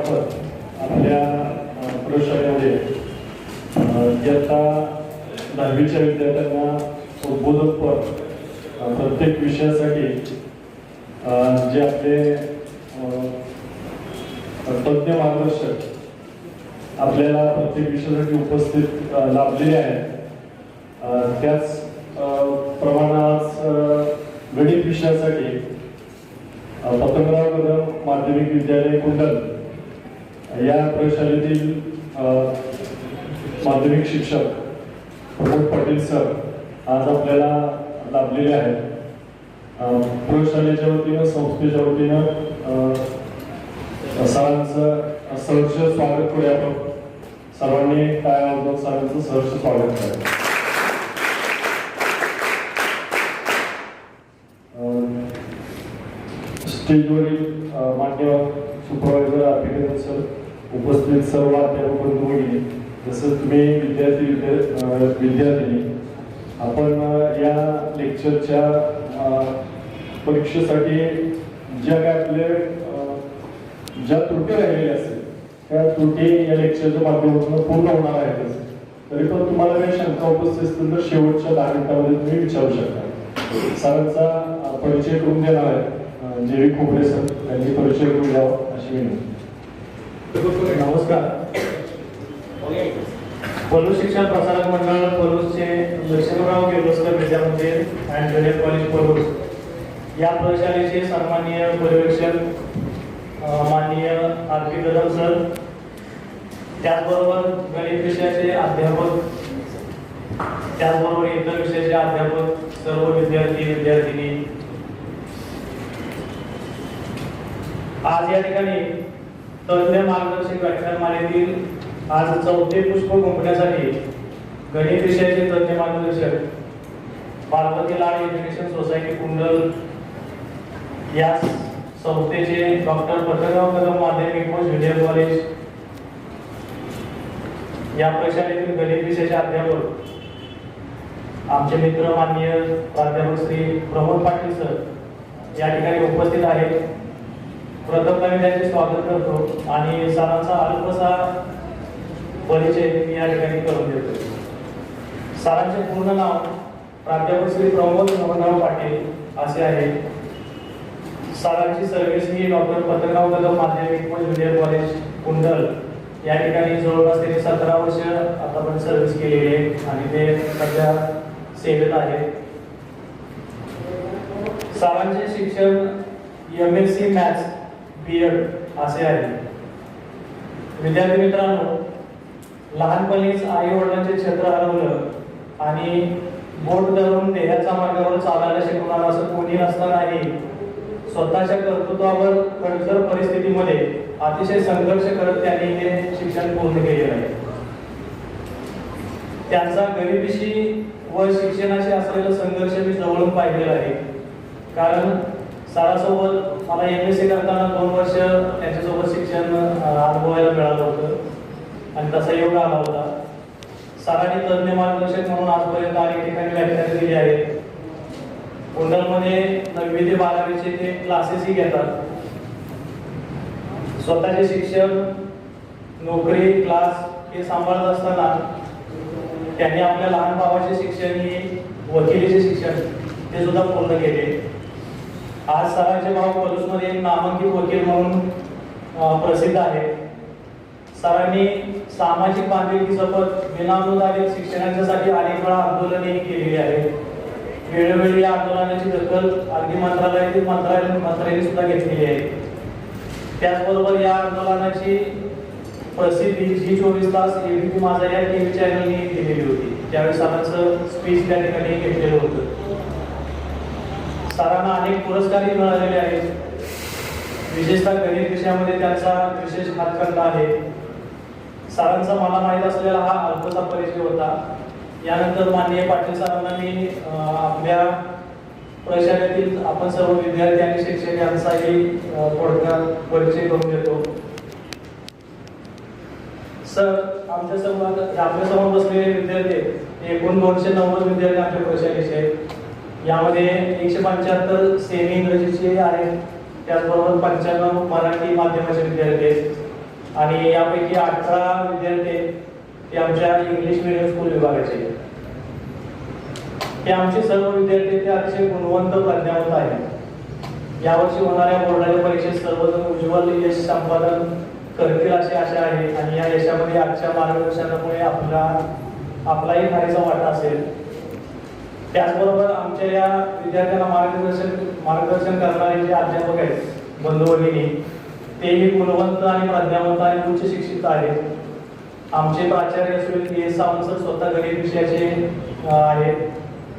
मार्फत आपल्या प्रयोगशाळेमध्ये इयत्ता 10वीच्या विद्यार्थ्यांना उद्बोधकपर प्रत्येक विषयासाठी जे आपले तज्ञ मार्गदर्शक आपल्याला प्रत्येक विषयासाठी उपस्थित लाभलेले आहेत. त्याच प्रमाणात गणित विषयासाठी पतंगराव कदम माध्यमिक विद्यालय कुंडल या प्रयोगशाळेतील माध्यमिक शिक्षक प्रमोद पाटील सर आज आपल्याला लाभलेले आहेत. प्रयोगशाळेच्या वतीनं संस्थेच्या वतीनं सरांचं सहर्ष स्वागत करूया. आपण सर्वांनी टाळ्या वाजवून सरांचं सहर्ष स्वागत करूया. स्टेजवरील मान्य सुपरवायझर अभिनंदन सर, उपस्थित सर्व अध्यापक बंधू भगिनी, तसंच तुम्ही विद्यार्थिनी, आपण या लेक्चरच्या परीक्षेसाठी ज्या काय आपले ज्या त्रुटी राहिलेल्या असतील त्या त्रुटी या लेक्चरच्या माध्यमातून पूर्ण होणार आहेत. तरी पण तुम्हाला काही शंका उपस्थित असतील तर शेवटच्या 10 मिनिटांमध्ये तुम्ही विचारू शकता. सरांचा परिचय करून देणार आहे जे.व्ही. खोबरे सर, त्यांनी परिचय करून द्यावा अशी विनंती. नमस्कार. पलूस शिक्षण प्रसारक मंडळ पलूसचे लक्ष्मणराव किर्लोस्कर विद्यामंदिर अँड ज्युनियर कॉलेज पलूस या प्रयोगशाळेचे सन्माननीय पर्यवेक्षक माननीय आर.पी. कदम सर, त्याचबरोबर गणित विषयाचे अध्यापक, त्याचबरोबर इतर विषयाचे अध्यापक, सर्व विद्यार्थी विद्यार्थिनी, आज या ठिकाणी तज्ञ मार्गदर्शक व्याख्यानमालेतील आज 4थे पुष्प गुंफण्यासाठी गणित विषयाचे तज्ञ मार्गदर्शक पार्वती लाड एज्युकेशन सोसायटी कुंडल या संस्थेचे डॉक्टर पतंगराव कदम माध्यमिक व ज्युनियर कॉलेज या प्रशालेतील गणित विषयाचे अध्यापक आमचे मित्र माननीय प्राध्यापक श्री प्रमोद पाटील सर या ठिकाणी उपस्थित आहेत. प्रथम मी त्यांचे स्वागत करतो आणि सरांचा अल्पसा परिचय मी या ठिकाणी करून देतो. सरांचे पूर्ण नाव प्राध्यापक श्री प्रमोद मोहनराव पाटील असे आहे. सरांची सर्व्हिस ही डॉक्टर पतंगराव कदम माध्यमिक व ज्युनियर कॉलेज कुंडल या ठिकाणी जवळपास त्यांनी 17 वर्ष आतापर्यंत सर्व्हिस केलेली आहे आणि ते सध्या सेवेत आहेत. सरांचे शिक्षण MSc मॅथ्स B.Ed असे आहे. विद्यार्थी मित्रांनो, लहानपणीच आई वडिलांचे क्षेत्र हरवलं आणि बोट धरून देहाच्या मार्गावर चालायला शिकवणार असं कोणी नसतानाही स्वतःच्या कर्तृत्वावर कठोर परिस्थितीमध्ये अतिशय संघर्ष करत त्यांनी हे शिक्षण पूर्ण केलेलं आहे. त्यांचा गरिबीशी व शिक्षणाशी असलेला संघर्ष मी जवळून पाहिलेला आहे. कारण सरासोबत मला MSc करताना 2 वर्ष त्यांच्यासोबत शिक्षण अनुभवायला मिळालं होतं आणि तसा योग आला होता. सरांनी तज्ञ मार्गदर्शक म्हणून आजपर्यंत अनेक ठिकाणी व्याख्याने दिली आहेत. कुंडलमध्ये 9वी ते 12वीचे ते क्लासेसही घेतात. स्वतःचे शिक्षण, नोकरी, क्लास हे सांभाळत असताना त्यांनी आपल्या लहान भावाचे शिक्षण ही वकिलीचे शिक्षण ते सुद्धा पूर्ण केले. आज सरांचे भाव पलूसमध्ये एक नामांकित वकील म्हणून प्रसिद्ध आहे. सरांनी सामाजिक बांधिलकी शपथ विनाअनुदानित शिक्षणाच्यासाठी अनेक वेळा आंदोलने केलेली आहेत. वेळोवेळी या आंदोलनाची दखल अगदी मंत्रालयाने सुद्धा घेतलेली आहे. त्याचबरोबर या आंदोलनाची प्रसिद्धी G24 तास ABP माझा या TV चॅनलने केलेली होती. त्यावेळी सरांचं स्पीच त्या ठिकाणी घेतलेलं होतं. सरांना अनेक पुरस्कारही मिळालेले आहेत. विशेषतः गणित विषयामध्ये त्यांचा विशेष हातखंडा आहे. सरांचा मला माहीत असलेला हा अल्पसा परिचय होता. यानंतर माननीय पाटील सरांना मी आपल्या प्रशालेतील आपण सर्व विद्यार्थी आणि शिक्षक यांचाही थोडक्यात परिचय करून देतो. सर, आपल्यासमोर बसलेले विद्यार्थी एकूण 290 विद्यार्थी आमच्या प्रशालेचे आहेत. यामध्ये 175 सेमी इंग्रजीचे आहेत, त्याचबरोबर 95 मराठी माध्यमाचे विद्यार्थी आहेत. आणि यापैकी 18 विद्यार्थी ते आमच्या इंग्लिश मीडियम स्कूल विभागाचे आहेत. हे आमचे सर्व विद्यार्थी ते अतिशय गुणवंत प्रज्ञावंत आहेत. यावर्षी होणाऱ्या बोर्डाच्या परीक्षेत सर्वजण उज्ज्वल यश संपादन करतील अशी आशा आहे आणि या यशामध्ये आजच्या मार्गदर्शनामुळे आपलाही खारीचा वाटा असेल. त्याचबरोबर आमच्या या विद्यार्थ्यांना मार्गदर्शन करणारे जे अध्यापक आहेत बंधू भगिनी तेही गुणवंत आणि प्रज्ञावंत आणि उच्च शिक्षित आहेत. आमचे प्राचार्य असलेले B.S. सावंत सर स्वतः गणित विषयाचे आहेत.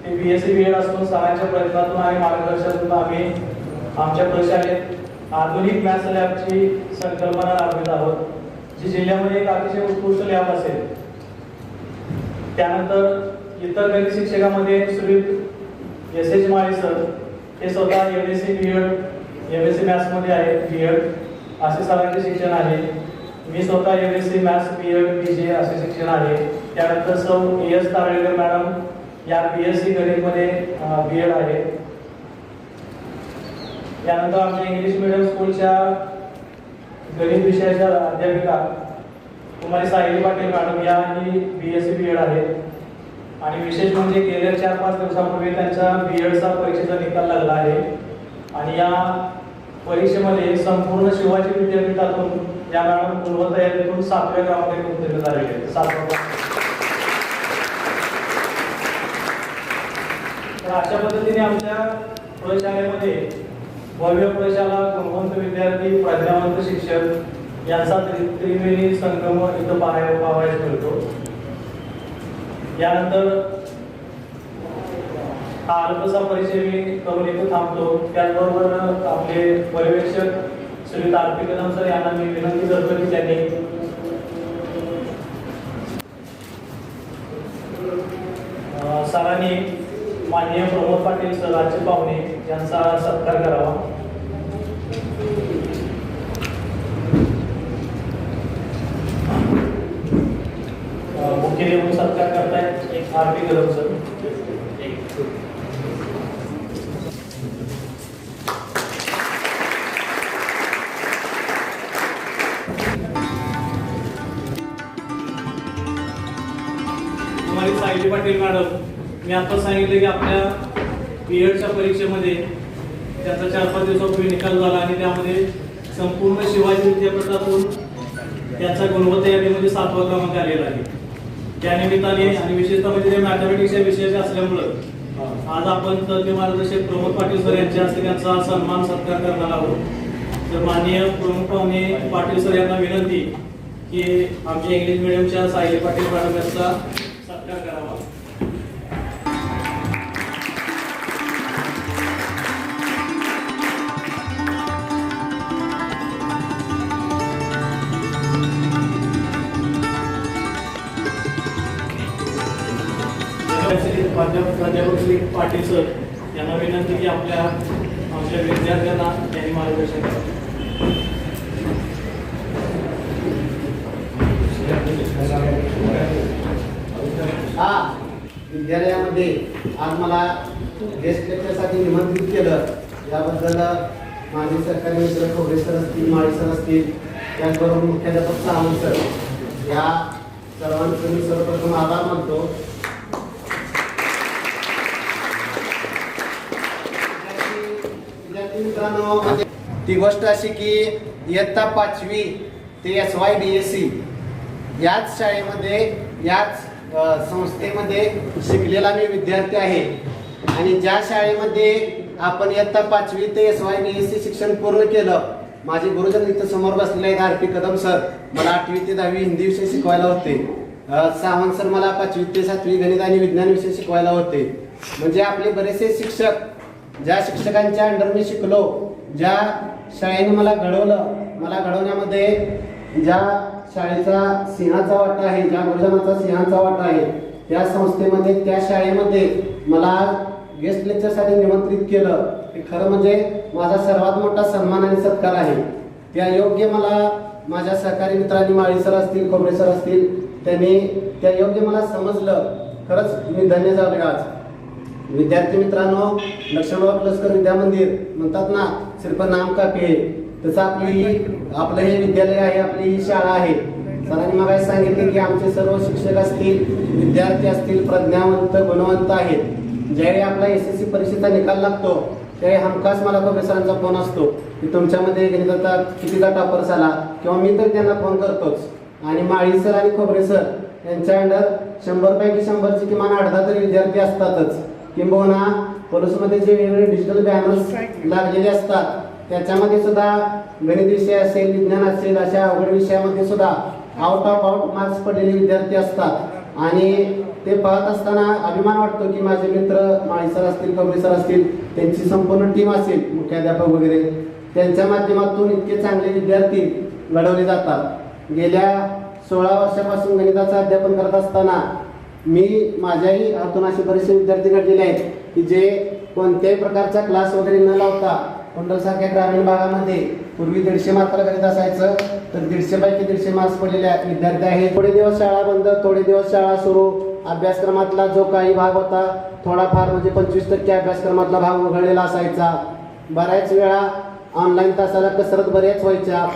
ते BSc B.Ed असून सरांच्या प्रयत्नातून आणि मार्गदर्शनातून आम्ही आमच्या प्रशालेत आधुनिक मॅथ्स लॅबची संकल्पना राबवित आहोत, जी जिल्ह्यामध्ये एक अतिशय उत्कृष्ट लॅब असेल. त्यानंतर इतर गणित शिक्षकामध्ये श्री S.H. माळी सर हे स्वतः MSc B.Ed MSc मॅथ्स मध्ये आहेत B.Ed असे सरांचे शिक्षण आहे. मी स्वतः MSc मॅथ्स B.Ed BJ असे शिक्षण आहे. त्यानंतर सौ A.S. तारळेकर मॅडम या BSc गणित मध्ये B.Ed आहे. त्यानंतर आमच्या इंग्लिश मीडियम स्कूलच्या गणित विषयाच्या अध्यापिका कुमारी सायली पाटील मॅडम या BSc B.Ed आहेत. आणि विशेष म्हणजे गेल्या 4-5 दिवसांपूर्वी त्यांचा B.Edचा परीक्षेचा निकाल लागला आहे आणि या परीक्षेमध्ये संपूर्ण शिवाजी विद्यापीठातून या मॅडम गुणवंत यादीतून 7व्या क्रमांकावर उत्तीर्ण झालेले आहेत. 7वा. तर अशा पद्धतीने आमच्या प्रशालेमध्ये भव्य प्रशाला, गुणवंत विद्यार्थी, प्रज्ञावंत शिक्षक यांचा त्रिवेणी संगम इथं पाहायला मिळतो. यानंतर हा अल्पसा परिचय मी करून इथे थांबतो. त्याचबरोबर आपले पर्यवेक्षक श्री आर.पी. कदम सर यांना मी विनंती करतो की त्यांनी सरांनी माननीय प्रमोद पाटील सर राज्य पाहुणे यांचा सत्कार करावा. मुख्य देऊन सत्कार करतायत एक आर.पी. कदम सर. कुमारी सायली पाटील मॅडम, मी आता सांगितले की आपल्या B.Edच्या परीक्षेमध्ये त्याचा 4-5 दिवसापूर्वी निकाल झाला आणि त्यामध्ये संपूर्ण शिवाजी विद्यापीठातून त्याचा गुणवत्ता यादीमध्ये 7वा क्रमांक आलेला आहे. त्यानिमित्ताने आणि विशेषतः म्हणजे ते मॅथमॅटिक्सच्या विषयाचे असल्यामुळं आज आपण तज्ञ मार्गदर्शक प्रमोद पाटील सर यांच्या हस्ते त्यांचा सन्मान सत्कार करणार आहोत. तर माननीय प्रमुख पाहुणे पाटील सर यांना विनंती की आमच्या इंग्लिश मिडियमच्या सायली पाटील मॅडम यांचा सत्कार करावा. प्राध्यापक श्री पाटील सर यांना विनंती की आमच्या विद्यार्थ्यांना त्यांनी मार्गदर्शन करावे. विद्यालयामध्ये आज मला गेस्ट लेक्चरसाठी निमंत्रित केलं याबद्दल माझे सरकारी मित्र खोबरे सर असतील, माळी सर असतील, त्याचबरोबर मुख्याध्यापक सावंत सर या सर्वांचं मी सर्वप्रथम आभार मानतो. विद्यार्थी मित्रांनो, ती गोष्ट अशी की इयत्ता 5वी ते SY BSc याच शाळेमध्ये याच संस्थेमध्ये शिकलेला मी विद्यार्थी आहे आणि ज्या शाळेमध्ये आपण इयत्ता 5वी ते SY BSc शिक्षण पूर्ण केलं, माझे गुरुजन इथं समोर बसलेले आहेत आर.पी. कदम सर. मला 8वी ते 10वी हिंदी विषय शिकवायला होते. सावंत सर मला 5वी ते 7वी गणित आणि विज्ञान विषय शिकवायला होते. म्हणजे आपले बरेचसे शिक्षक, ज्या शिक्षकांच्या अंडर मी शिकलो, ज्या शाळेने मला घडवलं, मला घडवण्यामध्ये ज्या शाळेचा सिंहाचा वाटा आहे, ज्या गुरुजनाचा सिंहाचा वाटा आहे, त्या संस्थेमध्ये, त्या शाळेमध्ये मला गेस्ट लेक्चरसाठी निमंत्रित केलं. हे खरं म्हणजे माझा सर्वात मोठा सन्मान आणि सत्कार आहे. त्या योग्य मला माझ्या सहकारी मित्रांनी, माळी सर असतील, खोबरे सर असतील, त्यांनी त्या योग्य मला समजलं. खरंच मी धन्य झालो आज. विद्यार्थी मित्रांनो, लक्ष्मणराव प्लसकर विद्या मंदिर म्हणतात ना, सिर्फ नाम काफी है. तसं आपलं हे विद्यालय आहे, आपली ही शाळा आहे. सरांनी मला सांगितले की आमचे सर्व शिक्षक असतील, विद्यार्थी असतील, प्रज्ञावंत गुणवंत आहेत. ज्यावेळी आपला SSC परीक्षेचा निकाल लागतो त्यावेळी हमखास मला खोबरे सरांचा फोन असतो की तुमच्यामध्ये गणिताचा कितीचा टॉपर झाला, किंवा मी तर त्यांना फोन करतोच. आणि माळी सर आणि खोबरे सर यांच्या अंडर 100 पैकी 100चे किमान 8-10 तरी विद्यार्थी असतातच. किंबहुना पोलिसमध्ये जे वेगवेगळे डिजिटल बॅनर्स लागलेले असतात त्याच्यामध्ये सुद्धा गणित विषय असेल, विज्ञान असेल, अशा अवघड विषयामध्ये सुद्धा आउट ऑफ आउट मार्क्स पडलेले विद्यार्थी असतात. आणि ते पाहत असताना अभिमान वाटतो की माझे मित्र माळी सर असतील, खोबरे सर असतील, त्यांची संपूर्ण टीम असेल, मुख्याध्यापक वगैरे, त्यांच्या माध्यमातून इतके चांगले विद्यार्थी घडवले जातात. गेल्या 16 वर्षापासून गणिताचं अध्यापन करत असताना मी माझ्याही हातून असे बरेचसे विद्यार्थी घडलेले आहेत की जे कोणत्याही प्रकारचा क्लास वगैरे न लावता कुंडलसारख्या ग्रामीण भागामध्ये पूर्वी 150 मार्काला गणित असायचं तर 150 पैकी 150 मार्क्स पडलेले विद्यार्थी आहेत. थोडे दिवस शाळा बंद, थोडे दिवस शाळा सुरू. अभ्यासक्रमातला जो काही भाग होता थोडाफार म्हणजे 25% अभ्यासक्रमातला भाग वगळलेला असायचा. बऱ्याच वेळा ऑनलाईन तासाला कसरत बऱ्याच व्हायच्या.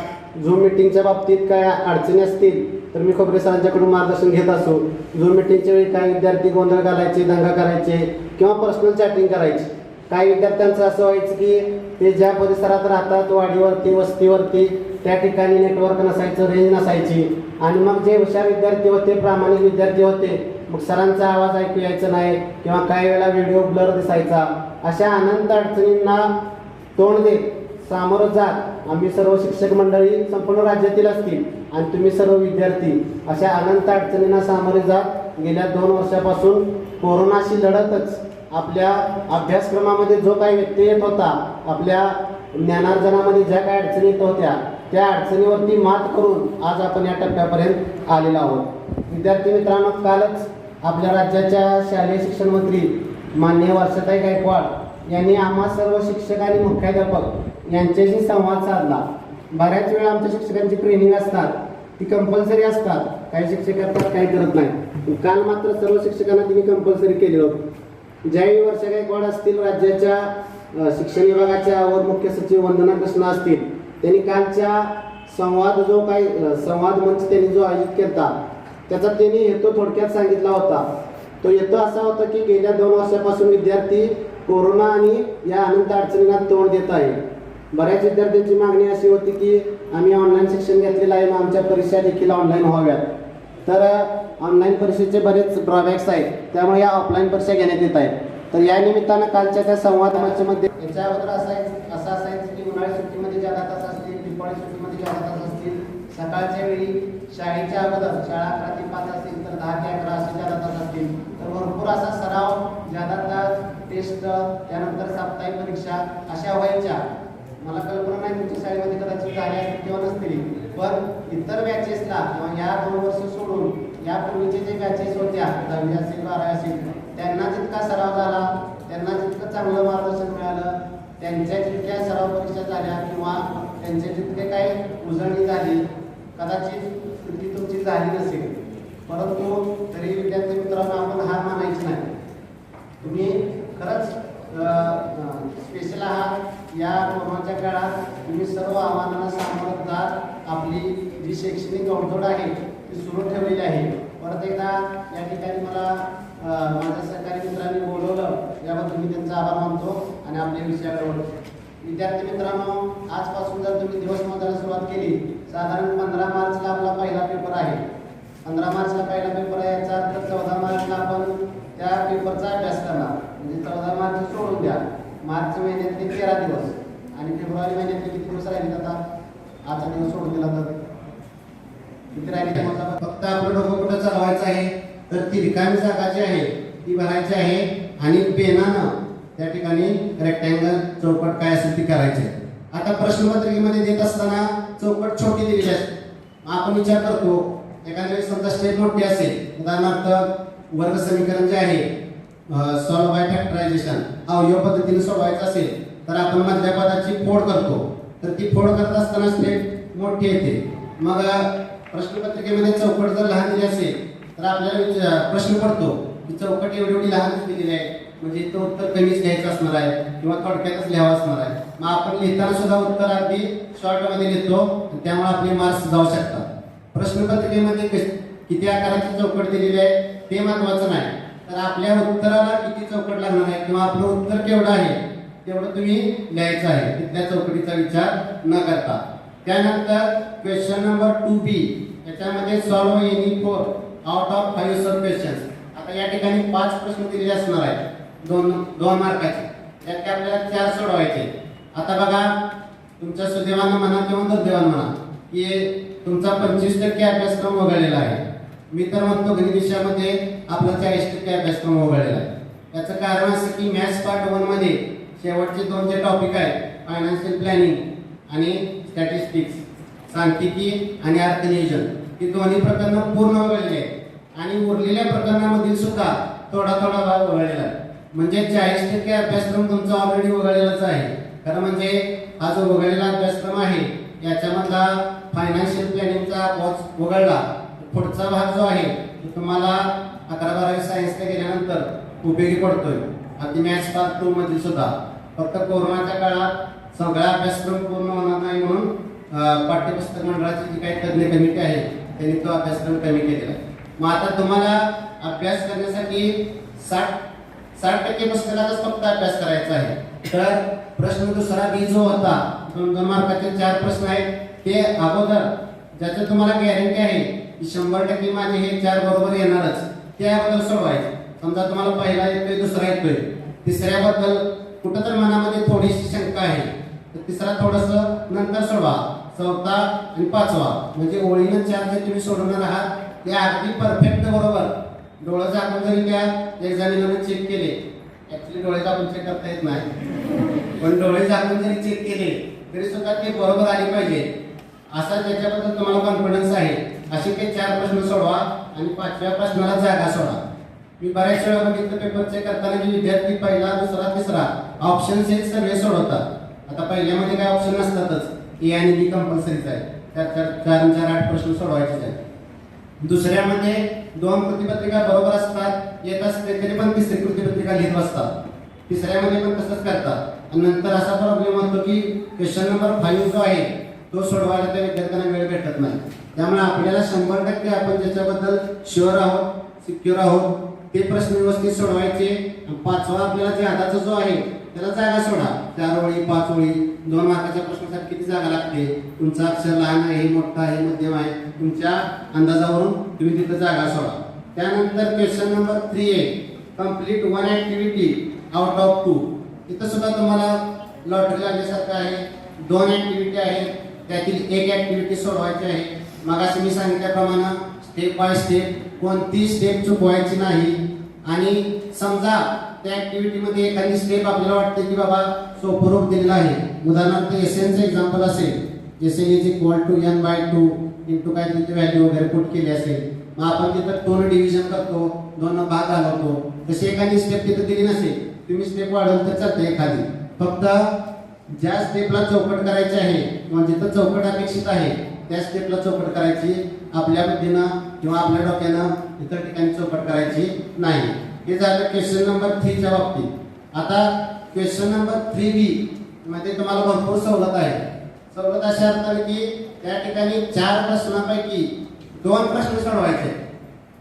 झूम मिटिंगच्या बाबतीत काय अडचणी असतील तर मी खोबरे सरांच्याकडून मार्गदर्शन घेत असो. झूम मिटिंगच्या वेळी काही विद्यार्थी गोंधळ घालायचे, दंगा करायचे किंवा पर्सनल चॅटिंग करायची. काही विद्यार्थ्यांचं असं व्हायचं की ते ज्या परिसरात राहतात, वाडीवरती, वस्तीवरती, त्या ठिकाणी नेटवर्क नसायचं, रेंज नसायची. आणि मग जे हुशार विद्यार्थी होते, प्रामाणिक विद्यार्थी होते, मग सरांचा आवाज ऐकू यायचा नाही किंवा काही वेळा व्हिडिओ ब्लर दिसायचा. अशा अनंत अडचणींना तोंड देत सामोरं जात आम्ही सर्व शिक्षक मंडळी संपूर्ण राज्यातील असतील आणि तुम्ही सर्व विद्यार्थी अशा अनंत अडचणींना सामोरे जात गेल्या 2 वर्षापासून कोरोनाशी लढतच आपल्या अभ्यासक्रमामध्ये जो काही व्यत्यय येत होता, आपल्या ज्ञानार्जनामध्ये ज्या काही अडचणी येत होत्या त्या अडचणीवरती मात करून आज आपण या टप्प्यापर्यंत आलेलो आहोत. विद्यार्थी मित्रांनो, कालच आपल्या राज्याच्या शालेय शिक्षण मंत्री माननीय वर्षाताई गायकवाड यांनी आम्हा सर्व शिक्षक आणि मुख्याध्यापक यांच्याशी संवाद साधला. बऱ्याच वेळा आमच्या शिक्षकांची ट्रेनिंग असतात, ती कंपल्सरी असतात. काही शिक्षक करतात, काही करत नाही. काल मात्र सर्व शिक्षकांना तिने कंपल्सरी केली होती. ज्यावेळी वर्षा गायकवाड असतील, राज्याच्या शिक्षण विभागाच्या अवर मुख्य सचिव वंदना कृष्ण असतील, त्यांनी कालच्या संवाद मंच त्यांनी जो आयोजित केला त्याचा त्यांनी हेतू थोडक्यात सांगितला होता. तो हेतू असा होता की गेल्या 2 वर्षापासून विद्यार्थी कोरोना आणि या अनंत अडचणींना तोंड देत आहे. बऱ्याच विद्यार्थ्यांची मागणी अशी होती की आम्ही ऑनलाईन शिक्षण घेतलेलं आहे, आमच्या परीक्षा देखील ऑनलाईन व्हाव्यात. तर ऑनलाईन परीक्षेचे बरेच ड्रॉबॅक्स आहेत, त्यामुळे या ऑफलाईन परीक्षा घेण्यात येत आहेत. तर या निमित्तानं कालच्या त्या संवाद मंचमध्ये याच्या अगोदर असं असायचं की उन्हाळी सुट्टीमध्ये ज्यादा तास असतील, दिवाळी सुट्टीमध्ये ज्यादा तास असतील, सकाळच्या वेळी शाळेच्या अगोदर शाळा 11 ते 5 असतील तर 10 ते 11 असे ज्यादा तास असतील. तर भरपूर असा सराव, ज्यादा तास, टेस्ट, त्यानंतर साप्ताहिक परीक्षा अशा व्हायच्या. मला कल्पना नाही तुमच्या शाळेमध्ये कदाचित झाल्या असतील किंवा नसतील, पण इतर बॅचेसला किंवा या 2 वर्ष सोडून यापूर्वीचे जे बॅचेस होत्या 10वी असेल 12वी असेल त्यांना जितका सराव झाला, त्यांना जितकं चांगलं मार्गदर्शन मिळालं, त्यांच्या जितक्या सराव परीक्षा झाल्या किंवा त्यांचे जितके काही उजळणी झाली, कदाचित ती तुमची झाली नसेल. परंतु तरी विद्यार्थी मित्रांनो, आपण हार मानायची नाही. तुम्ही खरंच स्पेशल आहात. या कोरोनाच्या काळात तुम्ही सर्व आव्हानांना सामोरं जात आपली जी शैक्षणिक अवघड आहे ती सुरू ठेवलेली आहे. परत एकदा या ठिकाणी मला माझ्या सहकारी मित्रांनी बोलवलं, याबद्दल मी त्यांचा आभार मानतो आणि आपल्या विषयाकडे वळतो. विद्यार्थी मित्रांनो, आजपासून जर तुम्ही दिवस मोजायला सुरुवात केली, साधारण 15 मार्चला आपला पहिला पेपर आहे. 15 मार्चला पहिला पेपर आहे, याचा अर्थ 14 मार्चला आपण त्या पेपरचा अभ्यास करणार. म्हणजे 14 मार्च सोडून द्या, मार्च महिन्यातले 13 दिवस आणि फेब्रुवारी महिन्यातले किती दिवस राहिले जातात? आजचा दिवस सोडून दिला तर किती राहिले? फक्त आपलं डोकं कुठं चालवायचं आहे तर ती रिकामी जागा जी आहे ती भरायची आहे आणि पेनानं त्या ठिकाणी रेक्टँगल, चौकट काय असेल ती करायची. आता प्रश्नपत्रिकेमध्ये देत असताना चौकट छोटी दिलेली असते. आपण विचार करतो एखाद्या वेळेस समजा स्टेप मोठी असेल, उदाहरणार्थ वर्ग समीकरण जे आहे सॉल्व बाय फॅक्टरायझेशन अवयव पद्धतीने सोडवायचं असेल तर आपण मधल्या पदाची फोड करतो. तर ती फोड करत असताना स्टेप मोठी येते. मग प्रश्नपत्रिकेमध्ये चौकट जर लहान दिली असेल तर आपल्याला प्रश्न पडतो की चौकट एवढी लहान दिलेली आहे, म्हणजे इथं उत्तर कमीच घ्यायचं असणार आहे किंवा थोडक्यातच लिहावं असणार आहे. मग आपण लिहिताना सुद्धा उत्तर अगदी शॉर्टमध्ये लिहितो, त्यामुळे आपले मार्क्स जाऊ शकतात. प्रश्नपत्रिकेमध्ये किती आकाराची चौकट दिलेली आहे ते महत्वाचं नाही, तर आपल्या उत्तराला किती चौकट लागणार आहे किंवा आपलं उत्तर केवढं आहे तेवढं तुम्ही लिहायचं आहे, तिथल्या चौकटीचा विचार न करता. त्यानंतर क्वेश्चन नंबर 2B, याच्यामध्ये solve any 4 out of 5 sub questions. आता या ठिकाणी 5 प्रश्न दिलेले असणार आहेत, दोन मार्काचे, त्यात आपल्याला 4 सोडवायचे. आता बघा, तुमच्या सुदैवानं म्हणा किंवा दुर्दैवानं म्हणा की तुमचा 25% अभ्यासक्रम वगळलेला आहे. मी तर म्हणतो गणित विषयामध्ये आपला 40% अभ्यासक्रम वगळलेला आहे. याचं कारण असं की मॅथ्स पार्ट 1 मध्ये शेवटचे 2 जे टॉपिक आहेत, फायनान्शियल प्लॅनिंग आणि स्टॅटिस्टिक्स, सांख्यिकी आणि अर्थनियोजन, ही दोन्ही प्रकरणं पूर्ण वगळलेली आहेत आणि उरलेल्या प्रकरणामधील सुद्धा थोडा थोडा भाग वगळलेला आहे. म्हणजे 40% अभ्यासक्रम तुमचा ऑलरेडी वगळलेलाच आहे. खरं म्हणजे हा जो वगळलेला अभ्यासक्रम आहे याच्यामधला फायनान्शियल प्लॅनिंगचा वगळला, पुढचा भाग जो आहे तो तुम्हाला 11-12 सायन्सला गेल्यानंतर उपयोगी पडतोय, अगदी मॅथ्स पार्ट 2 मध्ये सुद्धा. फक्त कोरोनाच्या काळात सगळा अभ्यासक्रम पूर्ण होणार नाही म्हणून पाठ्यपुस्तक मंडळाची जी काही तज्ञ कमिटी आहे त्यांनी तो अभ्यासक्रम कमी केलेला आहे. मग आता तुम्हाला अभ्यास करण्यासाठी 60% पुस्तकाचाच फक्त अभ्यास करायचा आहे. तर प्रश्न दुसरा बी जो होता, 2 मार्काचे 4 प्रश्न आहेत, ते अगोदर ज्याचं तुम्हाला गॅरंटी आहे की 100% माझे हे 4 बरोबर येणारच, ते अगोदर सोडवायचे. समजा तुम्हाला पहिला येतोय, दुसरा येतोय, तिसऱ्याबद्दल कुठं तर मनामध्ये थोडीशी शंका आहे, तर तिसरा थोडंसं नंतर सोडवा, चौथा आणि 5वा म्हणजे ओळीनं 4 जे तुम्ही सोडवणार आहात ते अगदी परफेक्ट बरोबर डोळं झाकून जरी त्या एक्झामिनरने चेक केले, ऍक्च्युली डोळे झाकून चेक करता येत नाही, पण डोळे झाकून जरी चेक केले तरी सुद्धा ते बरोबर आले पाहिजे असा त्याच्याबद्दल तुम्हाला कॉन्फिडन्स आहे. असे ते 4 प्रश्न सोडवा आणि 5व्या प्रश्नाला जागा सोडा. मी बऱ्याच वेळा बघितलं पेपर चेक करताना की विद्यार्थी पहिला, दुसरा, तिसरा ऑप्शन्स हे सगळे सोडवतात. आता पहिल्यामध्ये काय ऑप्शन नसतातच, ए आणि बी कंपल्सरीच आहे, त्यात 4-4-8 प्रश्न सोडवायचे आहेत. दुसऱ्यामध्ये 2 कृतीपत्रिका बरोबर असतात, येत असते तरी पण तिसरी कृतीपत्रिका लिहित असतात. तिसऱ्यामध्ये पण तसंच करतात आणि नंतर असा प्रॉब्लेम होतो की क्वेश्चन नंबर 5 जो आहे तो सोडवायला त्या विद्यार्थ्यांना वेळ भेटत नाही. त्यामुळे आपल्याला 100% आपण ज्याच्याबद्दल शुअर आहोत, सिक्युअर आहोत ते प्रश्न व्यवस्थित सोडवायचे. 5वा आपल्याला ज्यादाचा जो आहे त्याला जागा सोडा, 4 ओळी 5 ओळी. 2 मार्काच्या प्रश्नासाठी किती जागा लागते, तुमचा अक्षर लहान आहे, मोठा आहे, मध्यम आहे, तुमच्या अंदाजावरून तुम्ही तिथं जागा सोडा. त्यानंतर question number 3A, complete 1 activity out of 2. इथं सुद्धा तुम्हाला लॉटरी लागल्यासारखं आहे. 2 ऍक्टिव्हिटी आहेत, त्यातील एक ऍक्टिव्हिटी सोडवायची आहे. मगाशी मी सांगितल्याप्रमाणे स्टेप बाय स्टेप कोणती स्टेप चुकवायची नाही. आणि समजा त्या ऍक्टिव्हिटीमध्ये एखादी स्टेप आपल्याला वाटते की बाबा सोपं रूप दिलेलं आहे, उदाहरणार्थ एसएनचं एक्झाम्पल असेल, SN is equal to n/2 into काय तिथे व्हॅल्यू वगैरे पुट केली असेल, मग आपण तिथं 2 डिव्हिजन करतो, 2 भाग घालवतो. तशी एखादी स्टेप तिथं दिली नसेल, तुम्ही स्टेप वाढवली तर चालते एखादी. फक्त ज्या स्टेपला चौकट करायची आहे किंवा जिथं चौकट अपेक्षित आहे त्या स्टेपला चौकट करायची, आपल्या बुद्धीनं किंवा आपल्या डोक्यानं इतर ठिकाणी चौकट करायची नाही. हे झालं क्वेश्चन नंबर 3 च्या बाबतीत. आता क्वेश्चन नंबर 3B मध्ये तुम्हाला भरपूर सवलत आहे. सवलत अशा अर्थाने की त्या ठिकाणी 4 प्रश्नांपैकी 2 प्रश्न सोडवायचे,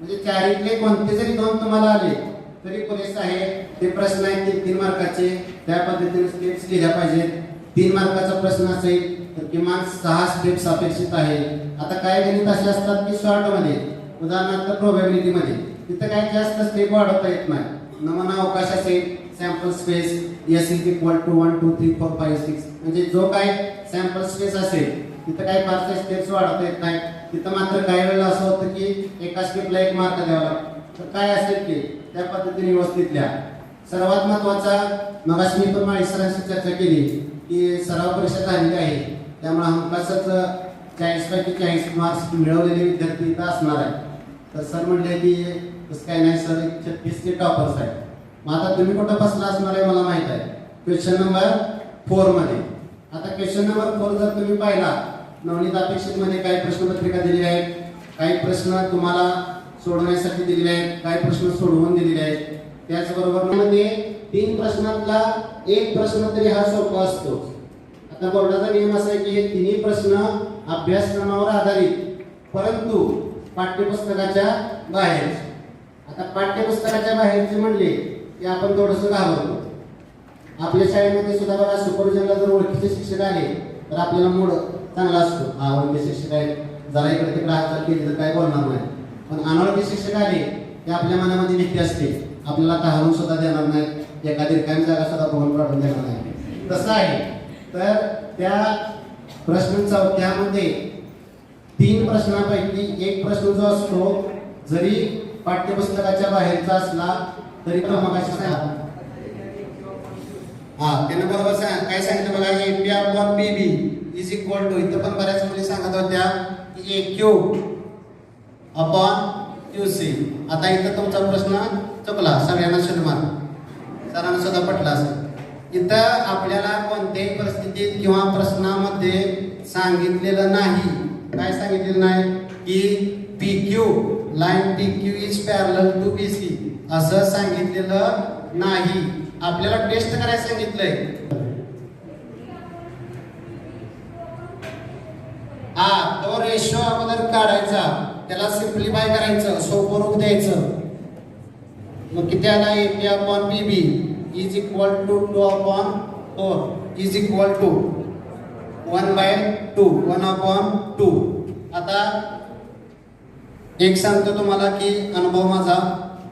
म्हणजे 4तले कोणते जरी 2 तुम्हाला आले तरी पुरेसे आहे. ते प्रश्न आहेत 3 मार्काचे, त्या पद्धतीने स्टेप्स लिहिल्या पाहिजेत. 3 मार्काचा प्रश्न असेल तर किमान 6 स्टेप्स अपेक्षित आहे. आता काय गणित असे असतात की शॉर्ट मध्ये, उदाहरणार्थ प्रोबॅबिलिटी मध्ये तिथं काय जास्त स्टेप वाढवता येत नाही. नमुना अवकाश असेल, sample space S is equal to 1 2 3 4 5 6, म्हणजे जो काय सॅम्पल स्पेस असेल तिथं काय फारसे स्टेप्स वाढवता येत नाही. तिथं मात्र काही वेळेला असं होतं की एका स्टेपला 1 मार्क द्यावा लागतो. तर काय असेल की त्या पद्धतीने व्यवस्थित लिहा. सर्वात महत्वाचा, मगाशी मी पण माळी सरांशी चर्चा केली की सराव परीक्षा झालेली आहे, त्यामुळे हमखासच 40 पैकी 40 मार्क्स मिळवलेले विद्यार्थी इथं असणार आहे. तर सर म्हणले की तसं काही नाही सर, 36 टॉपर्स आहेत. मग आता तुम्ही कुठं बसला असणार आहे मला माहित आहे, क्वेश्चन नंबर 4 मध्ये. आता क्वेश्चन नंबर 4 जर तुम्ही पाहिला, नवनीत अपेक्षित मध्ये काही प्रश्नपत्रिका दिलेली आहेत, काही प्रश्न तुम्हाला सोडवण्यासाठी दिलेले आहेत, काही प्रश्न सोडवून दिलेले आहेत. त्याचबरोबर मध्ये 3 प्रश्नातला एक प्रश्न तरी हा सोपा असतो. आता बोर्डाचा नियम असा आहे की हे तिन्ही प्रश्न अभ्यासक्रमावर आधारित परंतु पाठ्यपुस्तकाच्या बाहेर. आता पाठ्यपुस्तकाच्या बाहेरचे म्हणले की आपण थोडंसं घाबरतो. आपल्या शाळेमध्ये सुद्धा बघा सुपरविजनला जर ओळखीचे शिक्षक आले तर आपल्याला मूड चांगला असतो. हा ओळखीचे शिक्षक आहेत, जरा इकडे तिकडे हात केली तर काय बोलणार नाही. पण अनोळखी शिक्षक आले की आपल्या मनामध्ये भीती असते, आपल्याला काढून सुद्धा देणार नाही, एखादी रिकामी जागा सुद्धा बघून काढून देणार नाही. तसं आहे. तर त्या प्रश्न चौथ्यामध्ये 3 प्रश्नांपैकी एक प्रश्न जो असतो जरी पाठ्यपुस्तकाच्या बाहेरचा असला तरी क्रमांकाशी सांगा. त्यानं बरोबर काय सांगितलं बघा, AP upon PB is equal to, इथं पण बऱ्याच मुली सांगत होत्या की AQ अपॉन QC. आता इथं तुमचा प्रश्न चुकला, सगळ्यांना शुल्मार सरांना सुद्धा पटला असेल. इथं आपल्याला कोणत्याही परिस्थितीत किंवा प्रश्नामध्ये सांगितलेलं नाही, काय सांगितलेलं नाही की PQ line PQ is parallel to BC असं सांगितलेलं नाही. आपल्याला टेस्ट करायला सांगितलंय. तो रेशो अगोदर काढायचा, त्याला सिम्प्लिफाय करायचं, सोपं रूप द्यायचं. मग किती आला, AP upon PB is equal to 2 upon 4 is equal to 1/2 1 upon 2. आता एक सांगतो तुम्हाला की अनुभव माझा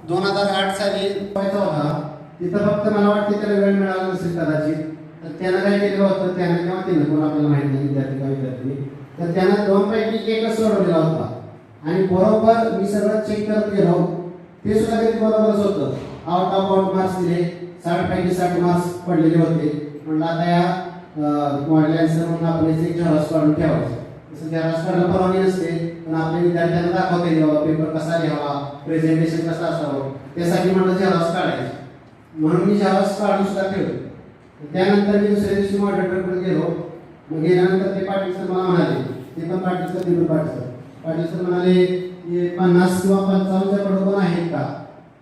2008 साली व्हायचा होता. तिथं फक्त मला वाटते त्याला वेळ मिळाला नसेल कदाचित, तर त्यानं काय केलं होतं, त्यानं किंवा तिनं कोण आपल्याला माहिती नाही, विद्यार्थी का विद्यार्थी, तर त्यानं 2 पैकी एकच सोडवलेला होता. आणि बरोबर मी सगळं चेक करत गेलो, ते सुद्धा कधी बरोबरच होतं. आउट मार्क्स दिले, 60 पैकी 60 मार्क्स पडलेले होते. म्हणलं आता या मॉडेल आन्सर म्हणून आपण एक झेरॉक्स काढून ठेवायचं. तसं झेरॉक्स काढायला परवानगी नसते, पण आपल्या विद्यार्थ्यांना दाखवता येईल बाबा पेपर कसा लिहावा, प्रेझेंटेशन कसं असावं, त्यासाठी म्हणलं झेरॉक्स काढायचं. म्हणून मी झेरॉक्स काढून सुद्धा ठेवलं. त्यानंतर मी दुसऱ्या दिवशी मॉडेलकडे गेलो. मग गेल्यानंतर ते पाटील सर मला म्हणाले, ते पण पाटील सर म्हणाले की 50 किंवा 55च्या पुढे कोण आहेत का.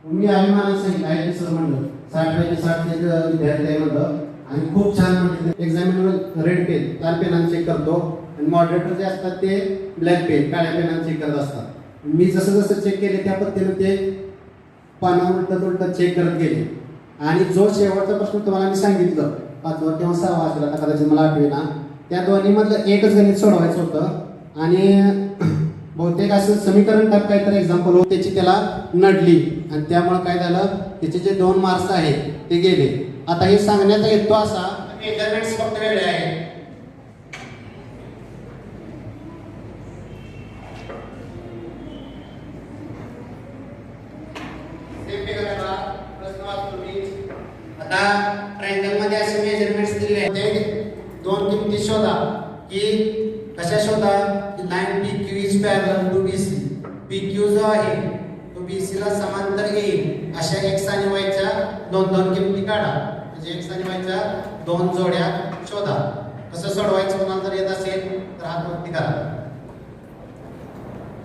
मी अभिमानानं सांगितलं आहे सर म्हणलं, 60 पैकी 60 विद्यार्थी आहे म्हणलं. आणि खूप छान म्हणजे एक्झामिनर रेड पेन लाल पेनाने चेक करतो आणि मॉडरेटर जे असतात ते ब्लॅक पेन काळ्या पेनाने चेक करत असतात. मी जसं जसं चेक केले त्या पद्धतीने ते पाना उलटत चेक करत गेले. आणि जो शेवटचा प्रश्न तुम्हाला मी सांगितलं 5वा किंवा 6वा असेल, आता कदाचित मला आठवेना, त्या दोन्हीमधलं एकच गणित सोडवायचं होतं. आणि बहुतेक असं समीकरण टाईप काहीतरी एक्झाम्पल होतं, त्याची त्याला नडली आणि त्यामुळे काय झालं, त्याचे जे 2 मार्क्स आहेत ते गेले. आता हे सांगण्याचा हेतू असा, मेजरमेंट्स फक्त वेगळे आहेत. आता ट्रायंगल मध्ये असे मेजरमेंट्स दिले आहेत. 2 किमती शोधा की कशा शोधा, की line PQ is parallel to BC. PQ जो आहे तो BC ला समांतर येईल अशा x आणि y च्या 2 किमती काढा. म्हणजे x आणि y च्या 2 जोड्या शोधा. कसं सोडवायचं कोणाला जर येत असेल तर हातवरती करा.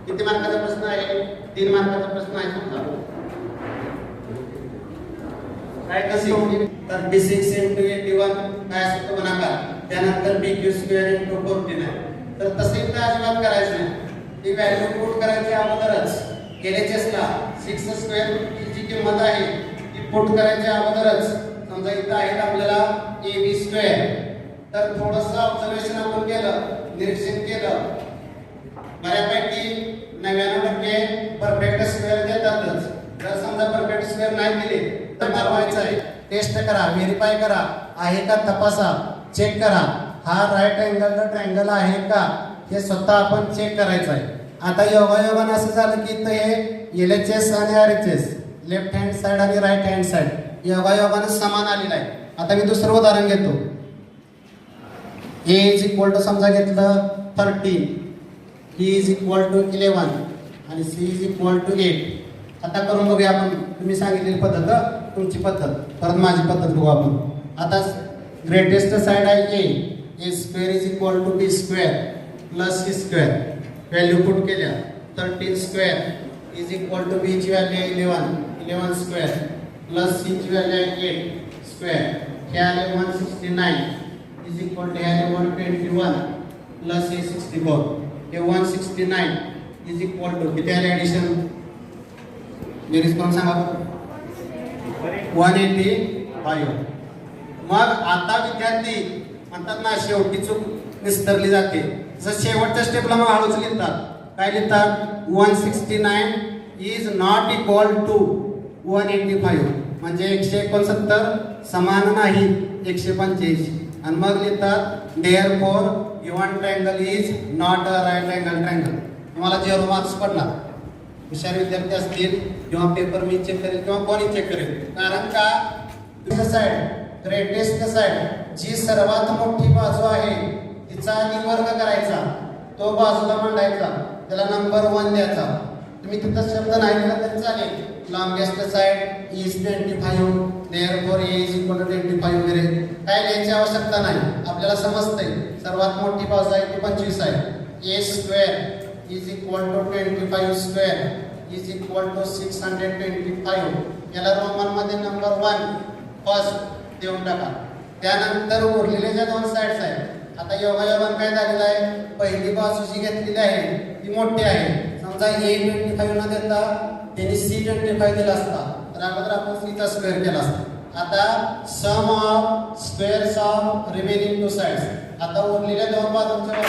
किती मार्काचा प्रश्न आहे, 3 मार्काचा प्रश्न आहे समजा. काय कसं 36 into 81 काय असतं म्हणा का, त्यानंतर PQ स्क्वेअर into 49. तर तसे इथं अजिबात करायचं नाही. ती व्हॅल्यू पुट करायची अगोदरच LHS ला 6 स्क्वेअर ची किंमत आहे ती पुट करायच्या अगोदरच. समजा इथं आहे आपल्याला AB स्क्वेअर, तर थोडंसं ऑब्झर्वेशन आपण केलं, निरीक्षण केलं, बऱ्यापैकी 99% परफेक्ट स्क्वेअर देतातच. जर समजा परफेक्ट स्क्वेअर नाही दिले तर ठरवायचं आहे, टेस्ट करा, व्हेरीफाय करा, आहे का तपासा, चेक करा. हा राईट अँगल ट्रायंगल आहे का हे स्वतः आपण चेक करायचं आहे. आता योगायोगाने असं झालं की इथं हे LHS आणि RHS लेफ्ट हँड साइड आणि राईट हँड साइड योगायोगाने समान आलेला आहे. आता मी दुसरं उदाहरण घेतो. A इज इक्वल टू समजा घेतलं 13, B इज इक्वल टू 11 आणि C इज इक्वल टू 8. आता करून बघूया आपण. तुम्ही सांगितलेली पद्धत, तुमची पद्धत, परत माझी पद्धत बघू आपण. आता ग्रेटेस्ट साइड आहे A square is equal to B square plus C square. Value put केल्या 13 square is equal to B ची व्हॅल्यू 11 11 स्क्वेअर प्लस सी ची व्हॅल्यू आहे 8 स्क्वेअर, हे आले 169 इज इक्वल टू हे आले 121 प्लस हे 64, हे 169 इज इक्वल टू किती आले ॲडिशन बेरीज करून सांगा बरं 185. मग आता विद्यार्थी म्हणतात ना शेवटी चूक निस्तरली जाते, जसं शेवटच्या स्टेपला मग हळूच लिहितात. काय लिहितात 169 इज नॉट इक्वल टू 185 म्हणजे 169 समान नाही 185. आणि मग लिहितात therefore given triangle is not a right angle triangle. तुम्हाला 0 मार्क्स पडणार. हुशार विद्यार्थी असतील किंवा पेपर मी चेक करेल किंवा कोणी चेक करेल. कारण का साईड ग्रेटेस्ट साईड जी सर्वात मोठी बाजू आहे तिचा आधी वर्ग करायचा, तो बाजूला मांडायचा, त्याला नंबर 1 द्यायचा. तुम्ही तिथं शब्द नाही दिला तरी चालेल. Longest side is 25 therefore A is equal to 25 वगैरे काय लिहायची आवश्यकता नाही. आपल्याला समजतंय सर्वात मोठी बाजू आहे ती 25 आहे. A square is equal to 25 square is equal to 625. याला रोमन मध्ये नंबर 1 फर्स्ट देऊन टाका. त्यानंतर उरलेले ज्या 2 साइड्स आहेत, आता योगायोगाने काय झालेलं आहे, पहिली बाजू जी घेतलेली आहे ती मोठी आहे. समजा ए 25 न देता त्यांनी सी 25 दिला असता तर अगोदर आपण सीचा स्क्वेअर केला असता. आता sum of squares of remaining 2 sides. आता उरलेल्या 2 बाजूंच्या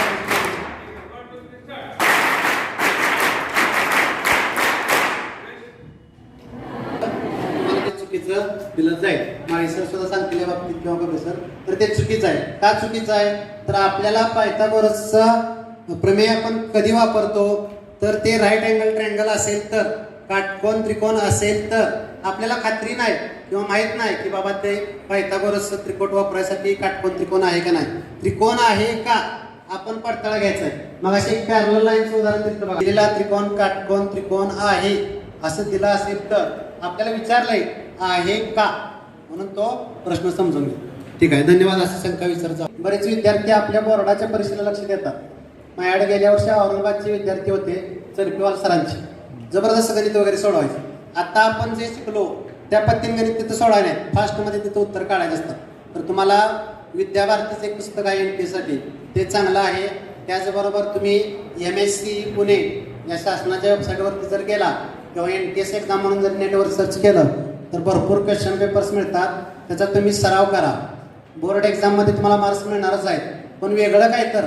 चुकीचं दिलं जाईल. माळी सर सुद्धा सांगतील या बाबतीत किंवा प्रोफेसर, तर ते चुकीचं आहे. का चुकीचं आहे तर आपल्याला पायथागोरसचा प्रमेय आपण कधी वापरतो तर ते राईट अँगल ट्रायंगल असेल तर, काटकोन त्रिकोण असेल तर. आपल्याला खात्री नाही किंवा माहित नाही की बाबा ते पायथागोरसचा त्रिकोण वापरायसाठी काटकोन त्रिकोण आहे का नाही. त्रिकोण आहे का आपण पडताळा घ्यायचा आहे. मग असे एक पॅरलल लाईनचं उदाहरण दिलं बघा. दिलेला त्रिकोण काटकोन त्रिकोण आहे असं दिलं असेल तर आपल्याला विचारलंय आहे का, म्हणून तो प्रश्न समजून घ्या. ठीक आहे, धन्यवाद. अशी शंका विचारचा. बरेच विद्यार्थी आपल्या बोर्डाच्या परीक्षेला लक्ष देतात. माझ्याकडे गेल्या वर्षी औरंगाबादचे विद्यार्थी होते, चरपीवाल सरांचे. जबरदस्त गणित वगैरे सोडवायचे. आता आपण जे शिकलो त्या पद्धतीने गणित तिथं सोडवायला नाही, फास्टमध्ये तिथं उत्तर काढायचे असतात. तर तुम्हाला विद्याभारतीचं एक पुस्तक आहे NTA साठी, ते चांगलं आहे. त्याचबरोबर तुम्ही MSc पुणे या शासनाच्या वेबसाईटवरती जर गेला किंवा NTS एक्झाम म्हणून जर नेटवर सर्च केलं तर भरपूर क्वेश्चन पेपर्स मिळतात. त्याचा तुम्ही सराव करा. बोर्ड एक्झाममध्ये तुम्हाला मार्क्स मिळणारच आहेत. पण वेगळं काय तर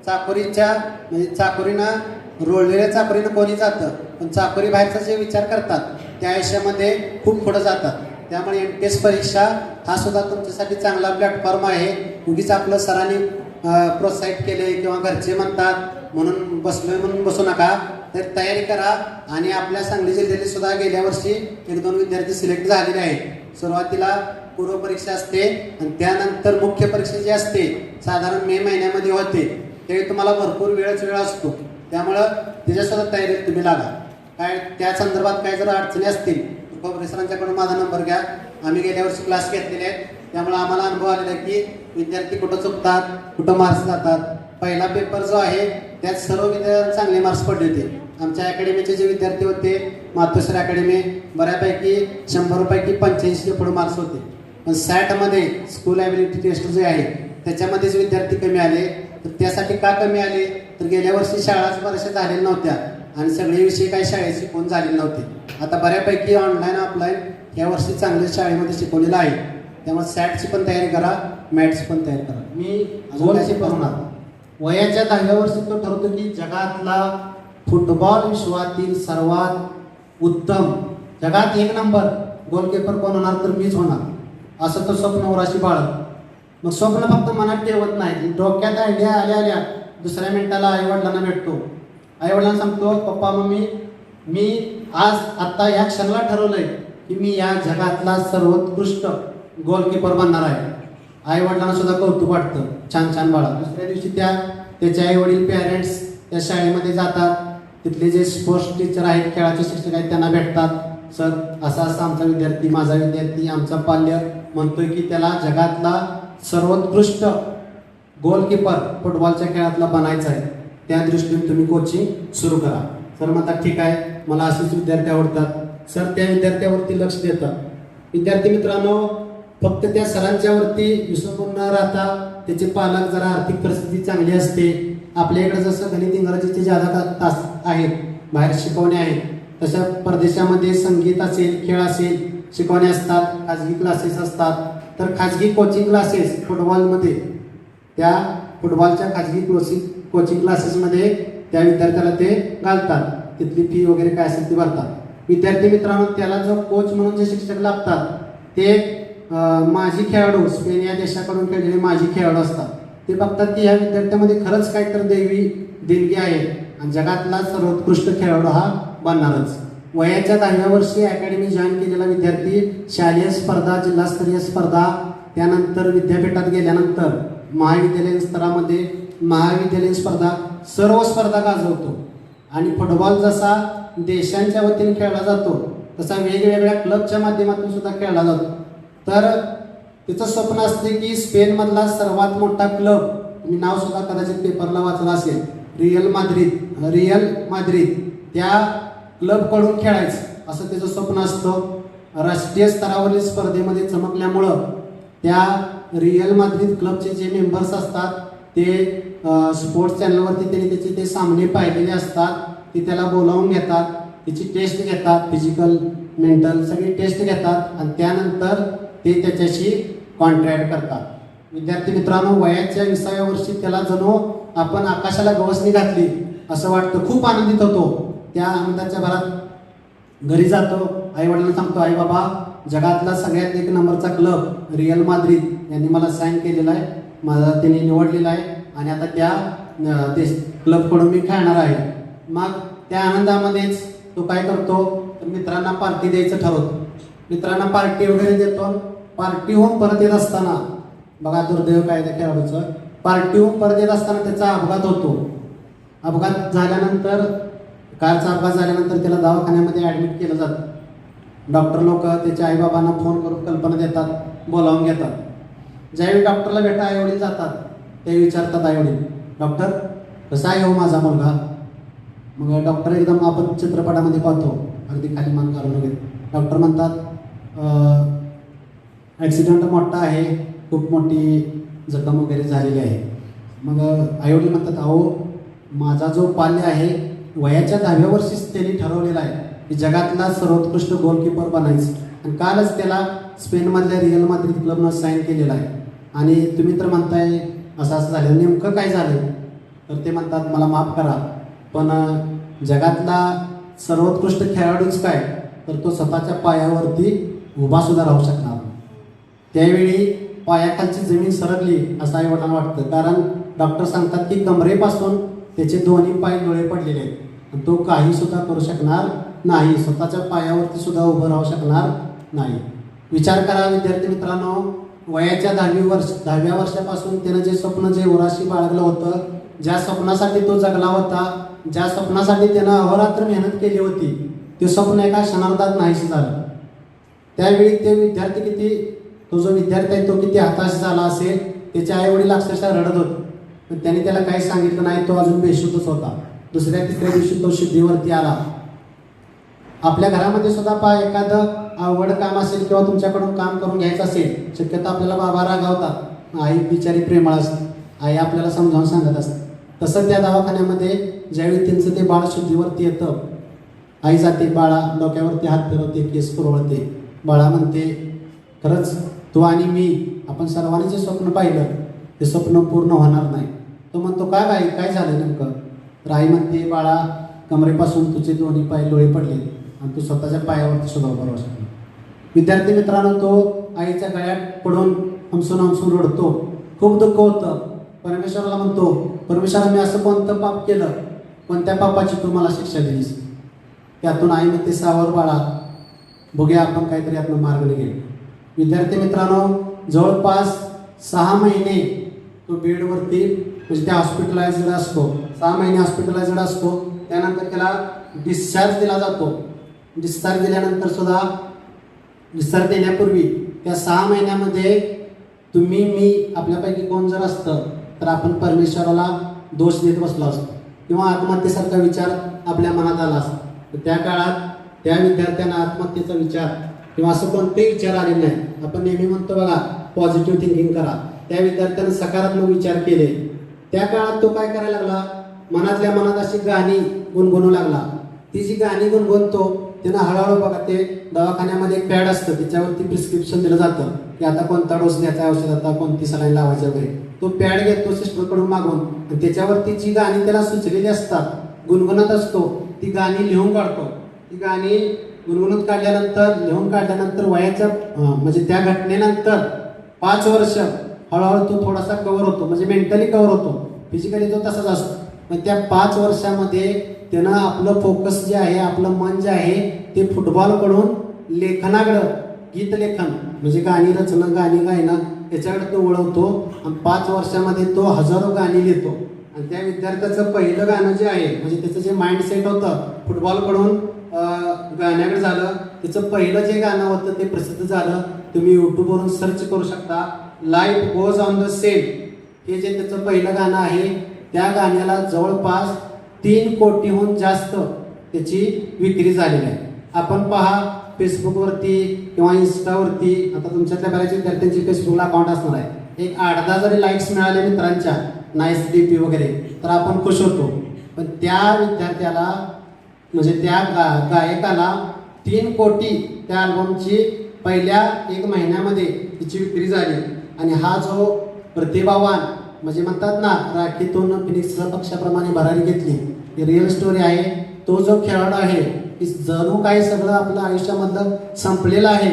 चाकोरीच्या म्हणजे चाकोरीनं रोळलेल्या चाकोरीनं कोणी जातं, पण चाकोरी बाहेरचा जे विचार करतात त्या आयुष्यामध्ये खूप पुढं जातात. त्यामुळे NTS परीक्षा हा सुद्धा तुमच्यासाठी चांगला प्लॅटफॉर्म आहे. उगीच आपलं सरांनी प्रोत्साहित केले किंवा घरचे म्हणतात म्हणून बसलोय म्हणून बसू नका. तर तयारी करा. आणि आपल्या सांगली जिल्ह्यात सुद्धा गेल्या वर्षी 1-2 विद्यार्थी सिलेक्ट झालेले आहेत. सुरुवातीला पूर्व परीक्षा असते आणि त्यानंतर मुख्य परीक्षा जी असते साधारण मे महिन्यामध्ये होते. त्यावेळी तुम्हाला भरपूर वेळ असतो. त्यामुळं त्याच्यासुद्धा तयारीत तुम्ही लागा. काय त्या संदर्भात काय जर अडचणी असतील तर प्रोफेसरांच्याकडून माझा नंबर घ्या. आम्ही गेल्या वर्षी क्लास घेतलेले आहेत, त्यामुळे आम्हाला अनुभव आलेला आहे की विद्यार्थी कुठं चुकतात, कुठं मार्क्स जातात. पहिला पेपर जो आहे त्यात सर्व विद्यार्थ्यांना चांगले मार्क्स पडले होते. आमच्या अकॅडमीचे जे विद्यार्थी होते मातोश्री अकॅडमी बऱ्यापैकी 100 पैकी 85 पुढे मार्क्स होते. पण सॅटमध्ये स्कूल ॲबिलिटी टेस्ट जे आहे त्याच्यामध्येच विद्यार्थी कमी आले. तर त्यासाठी का कमी आले तर गेल्या वर्षी शाळाच बऱ्याचशा झालेल्या नव्हत्या आणि सगळे विषय काही शाळेत शिकवून झालेले नव्हते. आता बऱ्यापैकी ऑनलाईन ऑफलाईन या वर्षी चांगल्या शाळेमध्ये शिकवलेलं आहे. त्यामुळे सॅटची पण तयारी करा, मॅथ्सची पण तयारी करा. मी गोलची बनवणार वयाच्या 10व्या वर्षी तो ठरवतो की जगातला फुटबॉल विश्वातील सर्वात उत्तम जगात 1 नंबर गोलकीपर कोण होणार तर मीच होणार, असं तो स्वप्न उराशी बाळगतो. मग स्वप्न फक्त मनात ठेवत नाही, डोक्यात आयडिया आल्या दुसऱ्या मिनिटाला आईवडिलांना भेटतो. आईवडिलांना सांगतो पप्पा मम्मी मी आज आत्ता या क्षणाला ठरवलंय की मी या जगातला सर्वोत्कृष्ट गोलकीपर बनणार आहे. आईवडिलांना सुद्धा कौतुक वाटतं, छान बाळा. दुसऱ्या दिवशी त्याचे आई वडील पॅरेंट्स त्या शाळेमध्ये जातात. तिथले जे स्पोर्ट्स टीचर आहेत, खेळाचे शिक्षक आहेत त्यांना भेटतात. सर असा आमचा विद्यार्थी, माझा विद्यार्थी, आमचा पाल्य म्हणतोय की त्याला जगातला सर्वोत्कृष्ट गोलकीपर फुटबॉलच्या खेळातला बनायचा आहे. त्या दृष्टीने तुम्ही कोचिंग सुरू करा. सर म्हणतात ठीक आहे, मला असेच विद्यार्थी आवडतात. सर त्या विद्यार्थ्यावरती लक्ष देतात. विद्यार्थी मित्रांनो, फक्त त्या सरांच्या वरती विसंबून न राहता त्याचे पालक जरा आर्थिक परिस्थिती चांगली असते. आपल्याकडे जसं गणित इंग्रजीचे ज्यादा तास आहेत, बाहेर शिकवणे आहेत, तशा परदेशामध्ये संगीत असेल, खेळ असेल शिकवणे असतात, खाजगी क्लासेस असतात. तर खाजगी कोचिंग क्लासेस फुटबॉलमध्ये, त्या फुटबॉलच्या खाजगी कोचिंग क्लासेसमध्ये त्या विद्यार्थ्याला ते घालतात. तिथली फी वगैरे काय असेल ती भरतात. विद्यार्थी मित्रांनो, त्याला जो कोच म्हणून जे शिक्षक लागतात ते माजी खेळाडू, स्पेन या देशाकडून खेळलेले माजी खेळाडू असतात. ते बघतात की ह्या विद्यार्थ्यामध्ये खरंच काहीतरी दैवी देणगी आहे आणि जगातला सर्वोत्कृष्ट खेळाडू हा बनणारच. वयाच्या 10व्या वर्षी अकॅडमी जॉईन केलेला विद्यार्थी शालेय स्पर्धा, जिल्हास्तरीय स्पर्धा, त्यानंतर विद्यापीठात गेल्यानंतर महाविद्यालयीन स्तरामध्ये महाविद्यालयीन स्पर्धा, सर्व स्पर्धा गाजवतो. आणि फुटबॉल जसा देशांच्या वतीने खेळला जातो तसा वेगवेगळ्या क्लबच्या माध्यमातून सुद्धा खेळला जातो. तर तिचं स्वप्न असते की स्पेनमधला सर्वात मोठा क्लब, मी नाव सुद्धा कदाचित पेपरला वाचलं असेल, रिअल माद्रिद, त्या क्लबकडून खेळायचं असं त्याचं स्वप्न असतं. राष्ट्रीय स्तरावरील स्पर्धेमध्ये चमकल्यामुळं त्या रिअल माद्रिद क्लबचे जे मेंबर्स असतात ते स्पोर्ट्स चॅनलवरती त्यांनी त्याचे ते सामने पाहिलेले असतात. ते त्याला बोलावून घेतात, त्याची टेस्ट घेतात, फिजिकल मेंटल सगळी टेस्ट घेतात आणि त्यानंतर ते त्याच्याशी कॉन्ट्रॅक्ट करतात. विद्यार्थी मित्रांनो, वयाच्या 20व्या वर्षी त्याला जणू आपण आकाशाला गवसणी घातली असं वाटतं. खूप आनंदित होतो. त्या आनंदाच्या भरात घरी जातो, आई वडिलांना सांगतो, आई बाबा, जगातला सगळ्यात 1 नंबरचा क्लब रिअल माद्रिद यांनी मला साईन केलेला आहे, मला त्यांनी निवडलेला आहे आणि आता त्या क्लबकडून मी खेळणार आहे. मग त्या आनंदामध्येच तो काय करतो, तर मित्रांना पार्टी द्यायचं ठरवतो. मित्रांना पार्टी वगैरे देतो. पार्टीहून परत येत असताना, बघा दुर्दैव काय त्या खेळाडूचं, पार्टीहून परत येत असताना त्याचा अपघात होतो. अपघात झाल्यानंतर, कारचा अपघात झाल्यानंतर त्याला दवाखान्यामध्ये ॲडमिट केलं जातं. डॉक्टर लोक त्याच्या आईबाबांना फोन करून कल्पना देतात, बोलावून घेतात. ज्यावेळी डॉक्टरला भेटा आईवडील जातात, ते विचारतात आईवडील, डॉक्टर कसा आहे हो माझा मुलगा? मग डॉक्टर एकदम आपण चित्रपटामध्ये पाहतो, अगदी खाली मान घालून वगैरे डॉक्टर म्हणतात, ॲक्सिडेंट मोठा आहे, खूप मोठी जखम वगैरे झालेली आहे. मग आईवडील म्हणतात, अहो माझा जो पाल्य आहे वयाच्या 10व्या वर्षीच त्यांनी ठरवलेला आहे की जगातला सर्वोत्कृष्ट गोलकीपर बनायचं आणि कालच त्याला स्पेनमधल्या रिअल माद्रिद क्लबनं साईन केलेला आहे. आणि तुम्ही तर म्हणताय असं झालं, नेमकं काय झालं? तर ते म्हणतात, मला माफ करा, पण जगातला सर्वोत्कृष्ट खेळाडूच काय, तर तो स्वतःच्या पायावरती उभा सुद्धा राहू शकणार. त्यावेळी पायाखालची जमीन सरकली असं आई वडिलांना वाटतं, कारण डॉक्टर सांगतात की कमरेपासून त्याचे दोन्ही पाय डोळे पडलेले आहेत आणि तो काही सुद्धा करू शकणार नाही, स्वतःच्या पायावरती सुद्धा उभं राहू शकणार नाही. विचार करा विद्यार्थी मित्रांनो, वयाच्या 10व्या वर्षापासून त्यानं जे स्वप्न जे उराशी बाळगलं होतं, ज्या स्वप्नासाठी तो जगला होता, ज्या स्वप्नासाठी त्यानं अहोरात्र मेहनत केली होती, ते स्वप्न एका क्षणार्धात नाहीसे झालं. त्यावेळी ते विद्यार्थी किती, तो जो विद्यार्थी आहे तो किती हताश झाला असेल, त्याचे आईवडील अक्षरशः रडत होते. पण त्यांनी त्याला काही सांगितलं नाही, तो अजून बेशुद्धच होता. दुसऱ्या तिसऱ्या दिवशी तो शुद्धीवरती आला. आपल्या घरामध्ये सुद्धा एखादं अवघड काम असेल किंवा तुमच्याकडून काम करून घ्यायचं असेल, शक्यतो आपल्याला बाबा रागावतात, आई बिचारी प्रेमळ असते, आई आपल्याला समजावून सांगत असते. तसं त्या दवाखान्यामध्ये ज्यावेळी त्यांचं ते बाळ शुद्धीवरती येतं, आई जाते, बाळा डोक्यावरती हात फिरवते, केस पुरवळते, बाळा म्हणते, खरंच तू आणि मी आपण सर्वांनी जे स्वप्न पाहिलं ते स्वप्न पूर्ण होणार नाही. तो म्हणतो, काय बाई काय झालं नेमकं? तर आई म्हणते, बाळा कमरेपासून तुझे दोन्ही पाय लोळे पडले आणि तू स्वतःच्या पायावरती सुद्धा उभा राहू शकतो. विद्यार्थी मित्रांनो, तो आईच्या गळ्यात पडून हमसून रडतो. खूप दुःख होतं. परमेश्वराला म्हणतो, परमेश्वरा मी असं कोणतं पाप केलं, कोणत्या पापाची तू मला शिक्षा दिलीस? त्यातून आई म्हणते, सावर बाळा, बघूया आपण काहीतरी यातनं मार्ग निघेल. विद्यार्थी मित्रांनो, जवळपास 6 महिने तो बेडवरती, म्हणजे त्या हॉस्पिटलाइज्ड असतो, 6 महिने हॉस्पिटलाइज्ड असतो. त्यानंतर त्याला डिस्चार्ज दिला जातो. डिस्चार्ज दिल्यानंतर सुद्धा, डिस्चार्ज देण्यापूर्वी त्या 6 महिन्यामध्ये तुम्ही मी आपल्यापैकी कोण जर असतं तर आपण परमेश्वराला दोष देत बसलो असतो किंवा आत्महत्येसारखा विचार आपल्या मनात आला असतो. तर त्या काळात त्या विद्यार्थ्यांना आत्महत्येचा विचार किंवा असं कोणतेही विचार आले नाही. आपण नेहमी म्हणतो बघा पॉझिटिव्ह थिंकिंग करा. त्या विद्यार्थ्यानं सकारात्मक विचार केले. त्या काळात तो काय करायला लागला, मनातल्या मनात अशी गाणी गुणगुणू लागला. ती जी गाणी गुणगुणतो त्यानं हळूहळू बघा ते दवाखान्यामध्ये एक पॅड असतं, त्याच्यावरती प्रिस्क्रिप्शन दिलं जातं की आता कोणता डोस घ्यायचा, औषध आता कोणती सलाईन लावायची वगैरे. तो पॅड घेतो सिस्टरकडून मागून आणि त्याच्यावरती जी गाणी त्याला सुचलेली असतात, गुणगुणत असतो, ती गाणी लिहून काढतो. ती गाणी गुणगुणत काढल्यानंतर, लिहून काढल्यानंतर वयाच्या म्हणजे त्या घटनेनंतर 5 वर्ष हळूहळू तो थोडासा कव्हर होतो, म्हणजे मेंटली कव्हर होतो. फिजिकली तो तसाच असतो. पण त्या 5 वर्षामध्ये त्यानं आपलं फोकस जे आहे, आपलं मन जे आहे ते फुटबॉलकडून लेखनाकडं, गीत लेखन म्हणजे गाणी रचना, गाणी गायनं याच्याकडे तो वळवतो. आणि 5 वर्षामध्ये तो हजारो गाणी लिहितो. आणि त्या विद्यार्थ्याचं पहिलं गाणं जे आहे, म्हणजे त्याचं जे माइंडसेट होतं फुटबॉलकडून गाण्याकडे झालं, त्याचं पहिलं जे गाणं होतं ते प्रसिद्ध झालं. तुम्ही यूट्यूबवरून सर्च करू शकता, life goes on the same. हे जे त्याचं पहिलं गाणं आहे, त्या गाण्याला जवळपास 3 कोटीहून जास्त त्याची विक्री झालेली आहे. आपण पहा फेसबुकवरती किंवा इन्स्टावरती, आता तुमच्यातल्या बऱ्याच विद्यार्थ्यांची फेसबुकला अकाउंट असणार आहे, एक 8-10 जरी लाईक्स मिळाले मित्रांच्या नाईस डीपी वगैरे तर आपण खुश होतो. पण त्या विद्यार्थ्याला म्हणजे त्या गायकाला 3 कोटी त्या अल्बमची पहिल्या 1 महिन्यामध्ये तिची विक्री झाली. आणि हा जो प्रतिभावान म्हणजे म्हणतात ना, राखीतून फिनिक्सच्या पक्षाप्रमाणे भरारी घेतली, ही रिअल स्टोरी आहे. तो जो खेळाडू आहे की जणू काही सगळं आपलं आयुष्यामधलं संपलेलं आहे,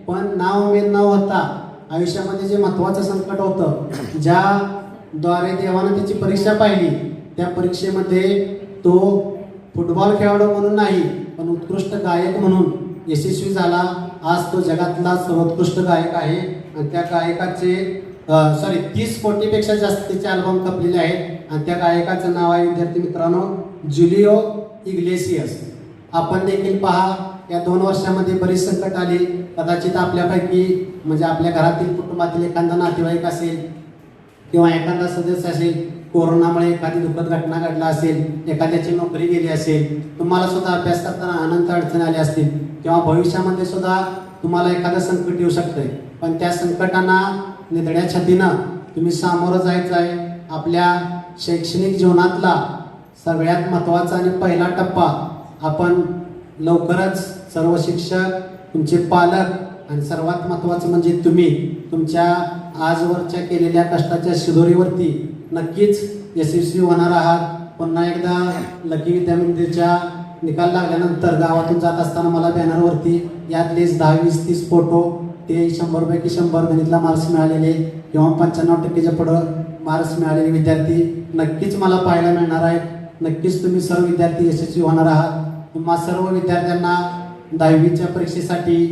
पण नाउमेद न होता आयुष्यामध्ये जे महत्त्वाचं संकट होतं, ज्याद्वारे देवानं त्याची परीक्षा पाहिली, त्या परीक्षेमध्ये तो फुटबॉल खेळाडू म्हणून नाही पण उत्कृष्ट गायक म्हणून यशस्वी झाला. आज तो जगातला सर्वोत्कृष्ट गायक आहे. आणि त्या गायकाचे 30 कोटीपेक्षा जास्त त्याचे अल्बम खपलेले आहेत. आणि त्या गायकाचं नाव आहे विद्यार्थी मित्रांनो जुलिओ इग्लेसियस. आपण देखील पहा या 2 वर्षामध्ये बरीच संकट आली. कदाचित आपल्यापैकी म्हणजे आपल्या घरातील कुटुंबातील एखादा नातेवाईक असेल किंवा एखादा सदस्य असेल, कोरोनामुळे एखादी दुःखद घटना घडला असेल, एखाद्याची नोकरी गेली असेल, तुम्हाला सुद्धा अभ्यास करताना अनंत अडचणी आल्या असतील किंवा भविष्यामध्ये सुद्धा तुम्हाला एखादं संकट येऊ शकतंय. पण त्या संकटांना निधड्या छातीनं तुम्ही सामोरं जायचं आहे. आपल्या शैक्षणिक जीवनातला सगळ्यात महत्त्वाचा आणि पहिला टप्पा आपण लवकरच सर्व शिक्षक, तुमचे पालक आणि सर्वात महत्त्वाचं म्हणजे तुम्ही तुमच्या आजवरच्या केलेल्या कष्टाच्या शिदोरीवरती नक्कीच यशस्वी होणार आहात. पुन्हा एकदा लकी विद्या मंदिरच्या निकाल लागल्यानंतर गावातून जात असताना मला बॅनरवरती यातलेच 10, 20, 30 फोटो, ते 100 पैकी 100 गणितला मार्क्स मिळालेले किंवा 95% पुढं मार्क्स मिळालेले विद्यार्थी नक्कीच मला पाहायला मिळणार आहेत. नक्कीच तुम्ही सर्व विद्यार्थी यशस्वी होणार आहात. तुम्हा सर्व विद्यार्थ्यांना 10वीच्या परीक्षेसाठी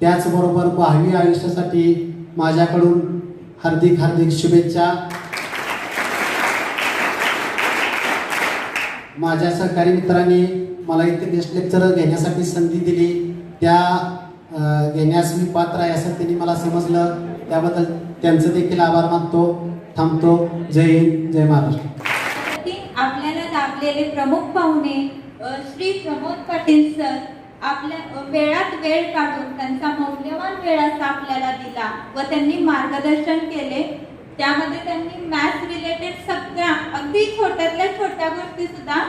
त्याचबरोबर 12वी आयुष्यासाठी माझ्याकडून हार्दिक हार्दिक शुभेच्छा. माझ्या सहकारी मित्रांनी मला इथे गेस्ट लेक्चर घेण्यासाठी संधी दिली, त्या घेण्यास मी पात्र आहे असं त्यांनी मला समजलं. त्याबद्दल त्यांचं देखील आभार मानतो. थांबतो. जय हिंद, जय महाराष्ट्र. आपल्याला लाभलेले प्रमुख पाहुणे श्री प्रमोद पाटील सर आपल्या वेळात वेळ काढून त्यांचा मौल्यवान वेळ असा आपल्याला दिला व त्यांनी मार्गदर्शन केले. त्यामध्ये त्यांनी मॅथ्स रिलेटेड सगळ्या अगदी छोट्यातल्या छोट्या गोष्टी सुद्धा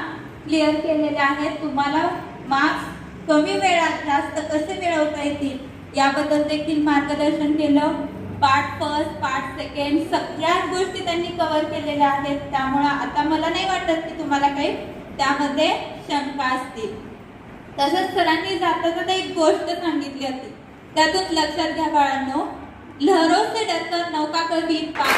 क्लिअर केलेल्या आहेत. तुम्हाला मार्क्स कमी वेळात जास्त कसे मिळवता येतील याबद्दल देखील मार्गदर्शन केलं. पार्ट फर्स्ट, पार्ट सेकंड सगळ्याच गोष्टी त्यांनी कव्हर केलेल्या आहेत. त्यामुळे आता मला नाही वाटत की तुम्हाला काही त्यामध्ये शंका असतील. तसंच सरांनी जाता जाता एक गोष्ट सांगितली होती, त्यातून लक्षात घ्या बाळांनो, लहरों से डरकर नौका कभी पार